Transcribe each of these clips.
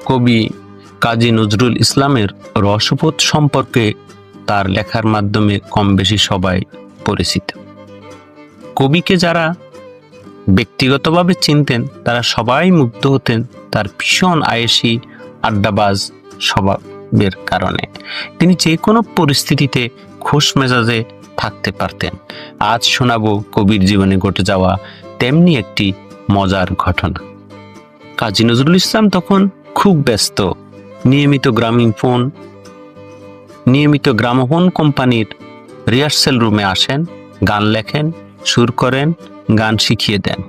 কবি কাজী নজরুল ইসলামের রসবোধ সম্পর্কে তার লেখার মাধ্যমে কম বেশি সবাই পরিচিত। কবিকে যারা ব্যক্তিগতভাবে চিনতেন তারা সবাই মুগ্ধ হতেন তার ভীষণ আয়েশি আড্ডাবাজ স্বভাবের কারণে। তিনি যে কোনো পরিস্থিতিতে খোশ মেজাজে থাকতে পারতেন। আজ শোনাবো কবির জীবনে ঘটে যাওয়া তেমনি একটি মজার ঘটনা। কাজী নজরুল ইসলাম তখন খুব ব্যস্ত। নিয়মিত গ্রামোফোন কোম্পানির রিহার্সেল রুমে আসেন, গান লেখেন, সুর করেন, গান শিখিয়ে দেন।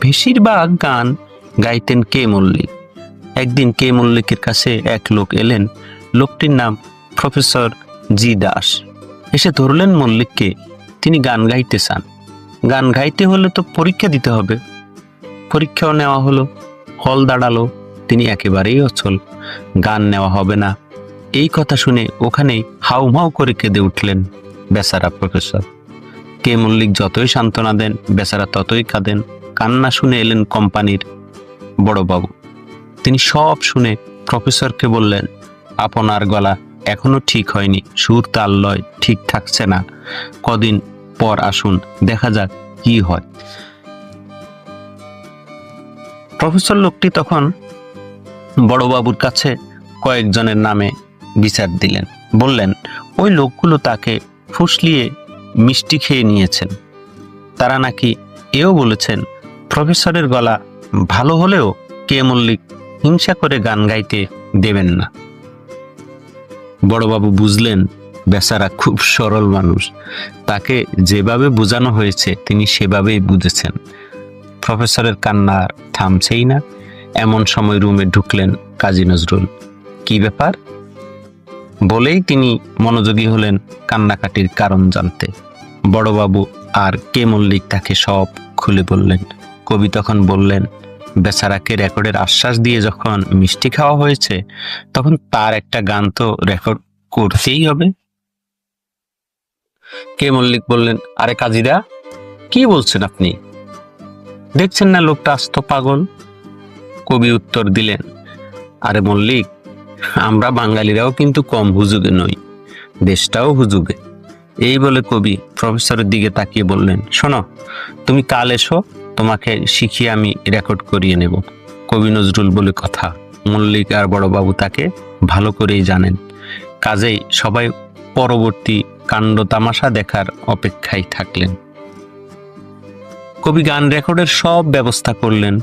বেশিরভাগ গান গাইতেন কে মল্লিক। একদিন কে মল্লিকের কাছে এক লোক এলেন। লোকটির নাম প্রফেসর জি দাস। এসে ধরলেন মল্লিককে। তিনি গান গাইতে চান। গান গাইতে হলে তো পরীক্ষা দিতে হবে। পরীক্ষাও নেওয়া হলো। হল দাঁড়ালো। তিনি একেবারেই অচল। গান নেওয়া হবে না এই কথা শুনে ওখানেই হাউমাউ করে কেঁদে উঠলেন বেচারা প্রফেসর। কে মল্লিক যতই সান্ত্বনা দেন বেচারা ততই কাঁদেন। কান্না শুনে এলেন কোম্পানির বড়বাবু। তিনি সব শুনে প্রফেসরকে বললেন, আপনার গলা এখনো ঠিক হয়নি, সুর তাল লয় ঠিক থাকছে না, কদিন পর আসুন, দেখা যাক কি হয়। প্রফেসর লোকটি তখন বড়বাবুর কাছে কয়েকজনের নামে বিচার দিলেন। বললেন, ওই লোকগুলো তাকে ফুসলিয়ে মিষ্টি খেয়ে নিয়েছেন। তারা নাকি এও বলেছেন প্রফেসরের গলা ভালো হলেও কে মল্লিক হিংসা করে গান গাইতে দেবেন না। বড়বাবু বুঝলেন বেচারা খুব সরল মানুষ, তাকে যেভাবে বোঝানো হয়েছে তিনি সেভাবেই বুঝেছেন। প্রফেসরের কান্না থামছেই না। এমন সময় রুমে ঢুকলেন কাজী নজরুল। কি ব্যাপার বলেই তিনি মনোযোগী হলেন কান্নাকাটির কারণ জানতে। বড়বাবু আর কে মল্লিক তাকে সব খুলে বললেন। কবি তখন বললেন, বেচারাকে রেকর্ডের আশ্বাস দিয়ে যখন মিষ্টি খাওয়া হয়েছে তখন তার একটা গান তো রেকর্ড করতেই হবে। কে মল্লিক বললেন, আরে কাজীরা কি বলছেন আপনি? দেখছেন না লোকটা আস্ত পাগল। কবি উত্তর দিলেন, আরে মল্লিক, আমরা বাঙালিরাও কিন্তু কম হুজুগে নই, দেশটাও হুজুগে। এই বলে কবি প্রফেসরের দিকে তাকিয়ে বললেন, শোনো, তুমি কাল এসো, তোমাকে শিখিয়ে আমি রেকর্ড করিয়ে নেব। কবি নজরুল বলে কথা। মল্লিক আর বড়বাবু তাকে ভালো করেই জানেন। কাজেই সবাই পরবর্তী কাণ্ড তামাশা দেখার অপেক্ষায় থাকলেন। কবি গান রেকর্ডের সব ব্যবস্থা করলেন।